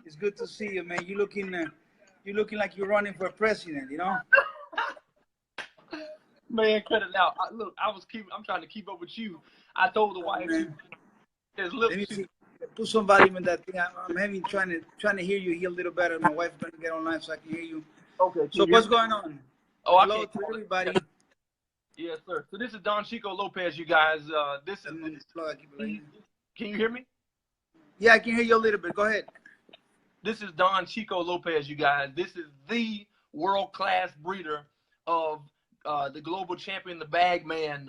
It's good to see you, man. You looking like you're running for president, you know? Man, cut it out. Look, I'm trying to keep up with you. I told the Oh, wife, man. look, Let me see. Put some volume in that thing. I'm having trying to hear you here a little better. My wife's gonna get online so I can hear you. okay, can So you hear what's me? going on? Oh, I Hello can't to call it. everybody. Yes, sir. So this is Don Chico Lopez, you guys. This is I'm on this plug. I keep it like the, this. can you hear me? Yeah, I can hear you a little bit. Go ahead. This is Don Chico Lopez, you guys. This is the world-class breeder of the global champion, the Bagman,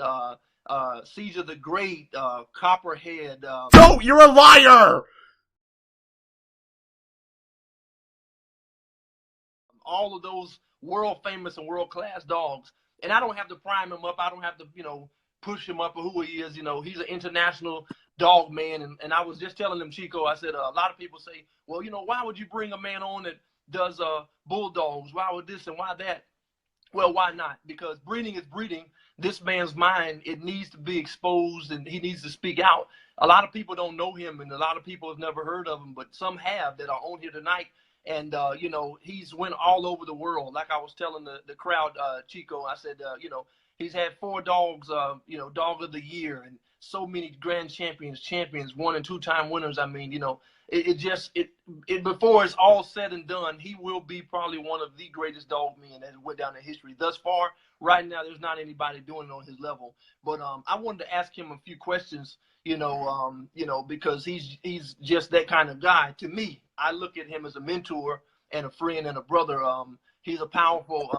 Caesar the Great, Copperhead. No, you're a liar! All of those world famous and world class dogs. And I don't have to prime him up. I don't have to, push him up for who he is. He's an international dog man. And I was just telling him, Chico, I said, a lot of people say, well, why would you bring a man on that does bulldogs? Why would this and why that? Well, why not? Because breeding is breeding. This man's mind, it needs to be exposed and he needs to speak out. A lot of people don't know him and a lot of people have never heard of him, but some have that are on here tonight. And, he's went all over the world. Like I was telling the crowd, Chico, I said, he's had 4 dogs, dog of the year and so many grand champions, 1 and 2 time winners. I mean, it before it's all said and done, he will be probably one of the greatest dog men that went down in history. Thus far, right now, there's not anybody doing it on his level. But I wanted to ask him a few questions, because he's just that kind of guy. To me, I look at him as a mentor and a friend and a brother. He's a powerful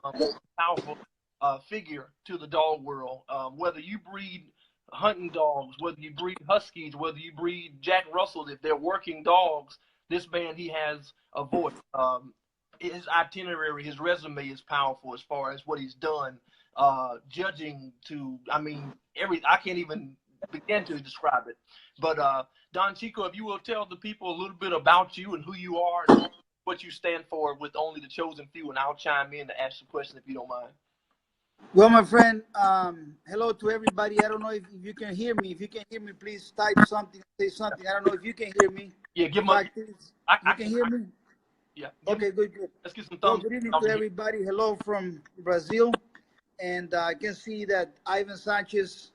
figure to the dog world. Whether you breed hunting dogs, whether you breed huskies, whether you breed Jack Russells, if they're working dogs, this man, he has a voice. His itinerary, his resume is powerful as far as what he's done. Judging to, I can't even begin to describe it. But Don Chico, if you will tell the people a little bit about you and who you are and what you stand for with only the chosen few, and I'll chime in to ask a question if you don't mind. Well, my friend, hello to everybody. I don't know if you can hear me. If you can hear me, please type something, say something. I don't know if you can hear me. Yeah, give my. You can hear me? Yeah. Okay, good. Let's get some Well, thumbs. good evening to everybody. Hello from Brazil. And I can see that Ivan Sanchez,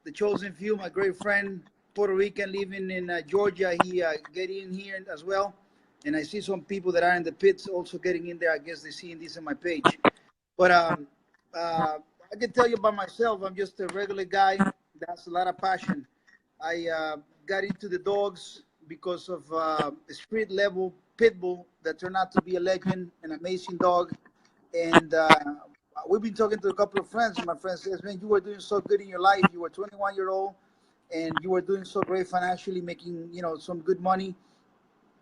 the chosen few, my great friend, Puerto Rican, living in Georgia, he get in here as well. And I see some people that are in the pits also getting in there. I guess they're seeing this on my page. But I can tell you about myself. I'm just a regular guy that has a lot of passion. I got into the dogs because of a street level pit bull that turned out to be a legend, an amazing dog. And we've been talking to a couple of friends, and my friend says, man, you were doing so good in your life. You were 21-year-old, and you were doing so great financially, making, some good money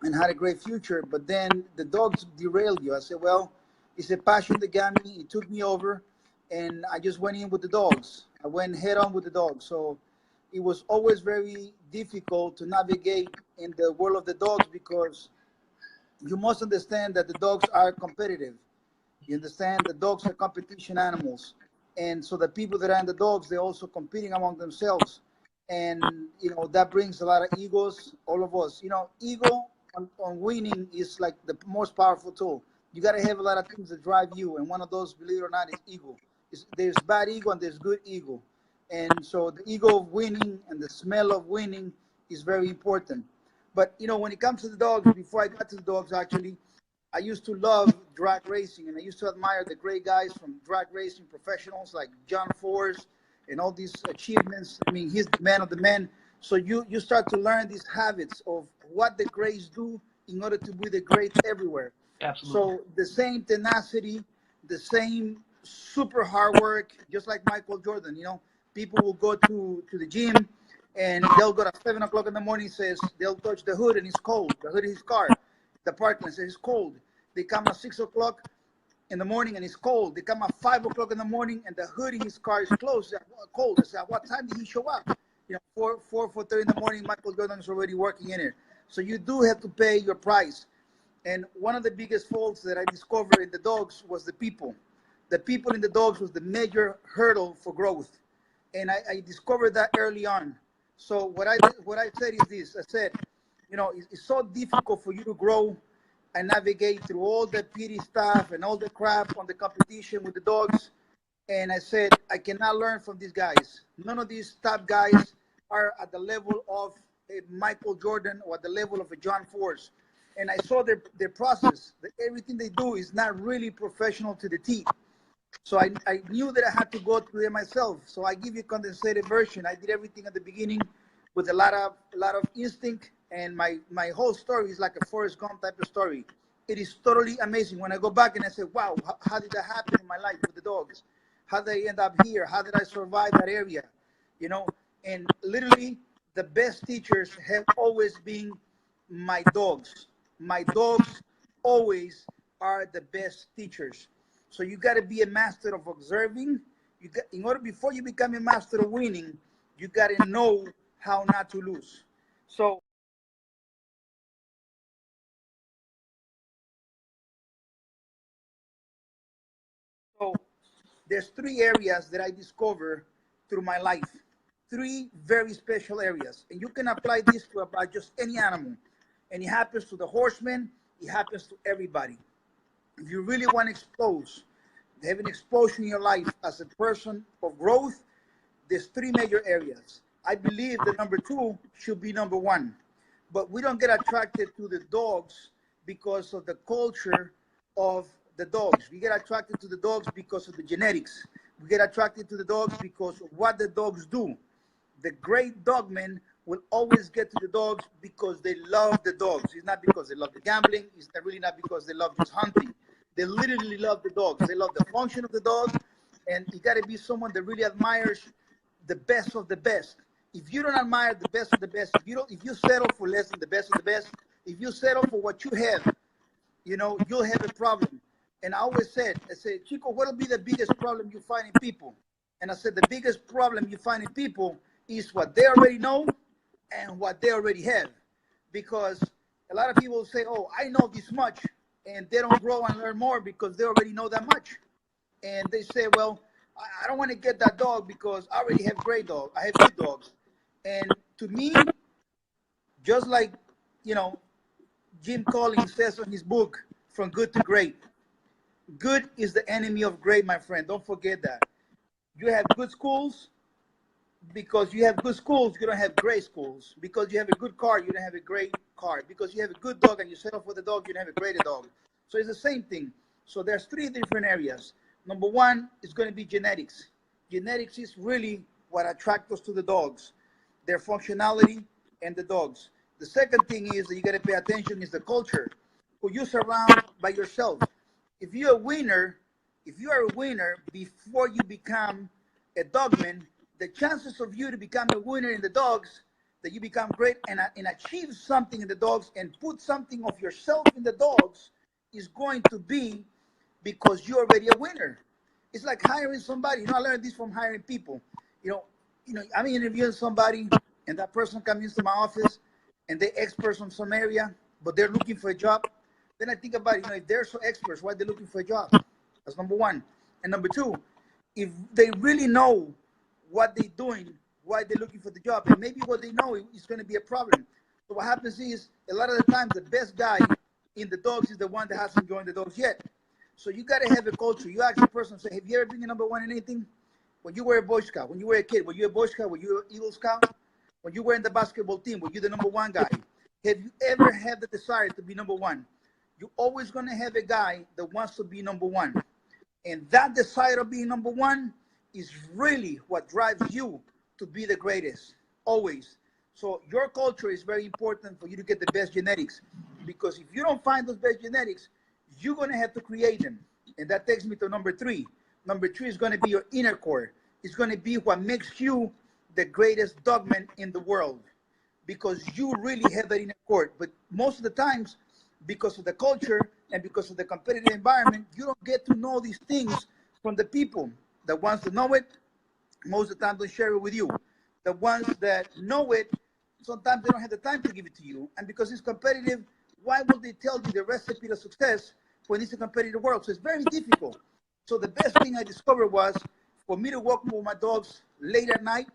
and had a great future. But then the dogs derailed you. I said, well, it's a passion that got me. It took me over, and I just went in with the dogs. I went head on with the dogs. So it was always very difficult to navigate in the world of the dogs because you must understand that the dogs are competitive. You understand? The dogs are competition animals. And so the people that are in the dogs, they're also competing among themselves. And, that brings a lot of egos, all of us. Ego on winning is like the most powerful tool. You got to have a lot of things that drive you. And one of those, believe it or not, is ego. There's bad ego and there's good ego. And so the ego of winning and the smell of winning is very important. But, when it comes to the dogs, before I got to the dogs, actually, I used to love drag racing, and I used to admire the great guys from drag racing professionals like John Force and all these achievements. I mean, he's the man of the men. So you start to learn these habits of what the greats do in order to be the greats everywhere. Absolutely. So the same tenacity, the same super hard work, just like Michael Jordan. People will go to the gym and they'll go at 7 o'clock in the morning. Says they'll touch the hood and it's cold. The hood of his car. The parking lot says it's cold. They come at 6 o'clock in the morning and it's cold. They come at 5 o'clock in the morning and the hood in his car is closed. Cold. I said, what time did he show up? 4:30 in the morning. Michael Jordan is already working in it. So you do have to pay your price. And one of the biggest faults that I discovered in the dogs was the people. The people in the dogs was the major hurdle for growth. And I discovered that early on. So what I said is this. I said, it's so difficult for you to grow I navigate through all the pity stuff and all the crap on the competition with the dogs. And I said, I cannot learn from these guys. None of these top guys are at the level of a Michael Jordan or at the level of a John Force. And I saw their process. That everything they do is not really professional to the T. So I knew that I had to go through it myself. So I give you a condensated version. I did everything at the beginning with a lot of instinct, and my whole story is like a Forrest Gump type of story. It is totally amazing. When I go back and I say, wow, how did that happen in my life with the dogs? How did I end up here? How did I survive that area? You know, and literally the best teachers have always been my dogs. My dogs always are the best teachers. So you got to be a master of observing. You got, in order before you become a master of winning, you got to know how not to lose. So so there's three areas that I discover through my life. Three very special areas, and you can apply this to about just any animal. And it happens to the horseman. It happens to everybody. If you really want to have an exposure in your life as a person of growth, there's three major areas. I believe the number two should be number one, but we don't get attracted to the dogs because of the culture of the dogs. We get attracted to the dogs because of the genetics. We get attracted to the dogs because of what the dogs do. The great dogmen will always get to the dogs because they love the dogs. It's not because they love the gambling. It's really not because they love just hunting. They literally love the dogs. They love the function of the dog, and you got to be someone that really admires the best of the best. If you don't admire the best of the best, if you settle for less than the best of the best, if you settle for what you have, you'll have a problem. And I said, Chico, what'll be the biggest problem you find in people? And I said, the biggest problem you find in people is what they already know and what they already have. Because a lot of people say, oh, I know this much, and they don't grow and learn more because they already know that much. And they say, well, I don't want to get that dog because I already have great dogs. I have good dogs. And to me, just like, you know, Jim Collins says in his book, From Good to Great, good is the enemy of great, my friend. Don't forget that. You have good schools. Because you have good schools, you don't have great schools. Because you have a good car, you don't have a great car. Because you have a good dog and you settle for the dog, you don't have a greater dog. So it's the same thing. So there's three different areas. Number one is going to be genetics. Genetics is really what attracts us to the dogs, their functionality and the dogs. The second thing is that you got to pay attention is the culture, who you surround by yourself. If you're a winner, if you are a winner before you become a dogman, the chances of you to become a winner in the dogs, that you become great and achieve something in the dogs and put something of yourself in the dogs is going to be because you're already a winner. It's like hiring somebody. I learned this from hiring people. I'm interviewing somebody and that person comes into my office and they're experts on some area, but they're looking for a job. Then I think about if they're so experts, why they're looking for a job? That's number one. And number two, if they really know what they're doing, why they're looking for the job, and maybe what they know is going to be a problem. So what happens is a lot of the times the best guy in the dogs is the one that hasn't joined the dogs yet. So you got to have a culture. You ask the person, say, have you ever been a number one in anything? When you were a Boy Scout, when you were a kid, were you a Boy Scout? Were you an Eagle Scout? When you were in the basketball team, were you the number one guy? Have you ever had the desire to be number one? You're always going to have a guy that wants to be number one. And that desire of being number one is really what drives you to be the greatest, always. So your culture is very important for you to get the best genetics. Because if you don't find those best genetics, you're going to have to create them. And that takes me to number three. Number three is going to be your inner core. It's going to be what makes you the greatest dogman in the world. Because you really have that inner core. But most of the times, because of the culture and because of the competitive environment, you don't get to know these things from the people. The ones that know it, most of the time don't share it with you. The ones that know it, sometimes they don't have the time to give it to you. And because it's competitive, why would they tell you the recipe to success when it's a competitive world? So it's very difficult. So the best thing I discovered was for me to walk with my dogs late at night,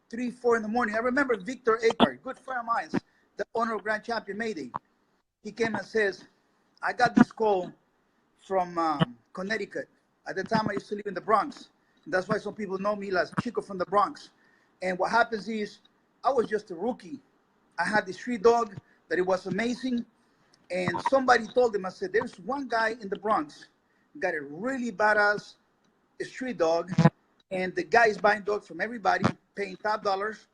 3, 4 in the morning. I remember Victor Akar, good friend of mine, the owner of Grand Champion Mayday. He came and says, I got this call from Connecticut. At the time, I used to live in the Bronx. And that's why some people know me as Chico from the Bronx. And what happens is, I was just a rookie. I had this street dog that it was amazing. And somebody told him, I said, there's one guy in the Bronx, got a really badass street dog. And the guy is buying dogs from everybody, paying top dollars.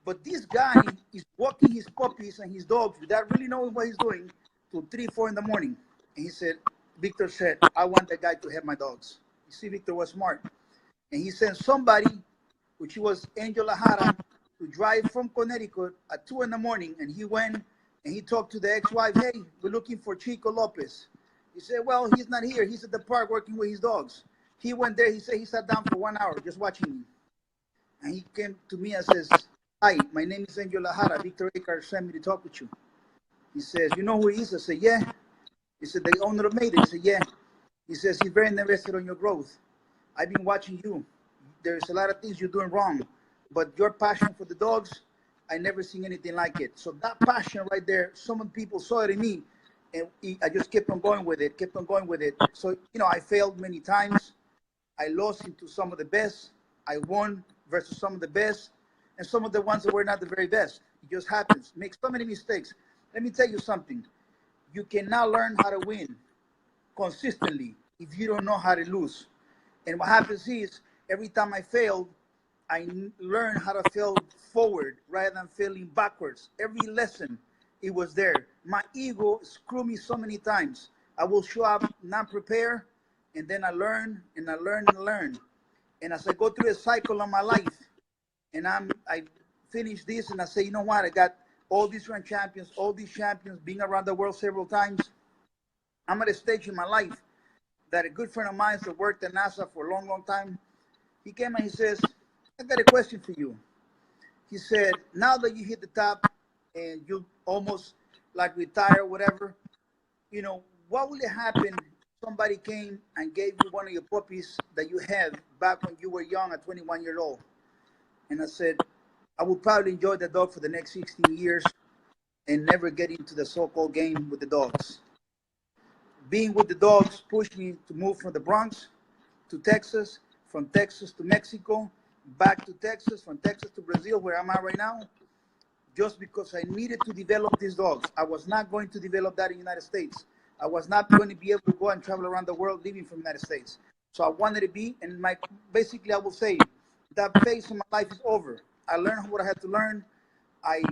But this guy is walking his puppies and his dogs without really knowing what he's doing till 3, 4 in the morning. And he said, Victor said, I want that guy to have my dogs. You see, Victor was smart. And he sent somebody, which was Angel Lahara, to drive from Connecticut at 2 in the morning. And he went and he talked to the ex-wife, hey, we're looking for Chico Lopez. He said, well, he's not here. He's at the park working with his dogs. He went there. He said he sat down for 1 hour just watching me. And he came to me and says, hi, my name is Angel Lahara. Victor Akar sent me to talk with you. He says, you know who he is? I said, yeah. He said, the owner of Mayday. He said, yeah. He says, he's very interested on your growth. I've been watching you. There's a lot of things you're doing wrong. But your passion for the dogs, I never seen anything like it. So that passion right there, some people saw it in me. And I just kept on going with it, kept on going with it. So, you know, I failed many times. I lost into some of the best. I won versus some of the best. And some of the ones that were not the very best. It just happens. Make so many mistakes. Let me tell you something. You cannot learn how to win consistently if you don't know how to lose. And what happens is, every time I failed, I learned how to fail forward rather than failing backwards. Every lesson, it was there. My ego screwed me so many times. I will show up not prepared, and then I learn and I learn and learn. And as I go through a cycle of my life, and I finish this, and I say, you know what? I got all these grand champions, all these champions, being around the world several times. I'm at a stage in my life that a good friend of mine that worked at NASA for a long, long time, he came and he says, I got a question for you. He said, now that you hit the top and you almost like retire or whatever, you know, what would happen if somebody came and gave you one of your puppies that you had back when you were young at 21 years old? And I said, I would probably enjoy the dog for the next 16 years and never get into the so-called game with the dogs. Being with the dogs pushed me to move from the Bronx to Texas, from Texas to Mexico, back to Texas, from Texas to Brazil, where I'm at right now, just because I needed to develop these dogs. I was not going to develop that in the United States. I was not going to be able to go and travel around the world living from the United States. So I wanted to be, and basically I will say, that phase of my life is over. I learned what I had to learn. I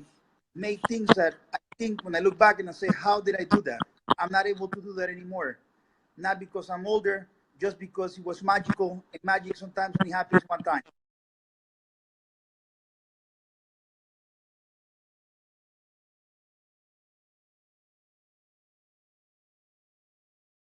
made things that I think when I look back and I say, how did I do that? I'm not able to do that anymore. Not because I'm older, just because it was magical, and magic sometimes only happens one time.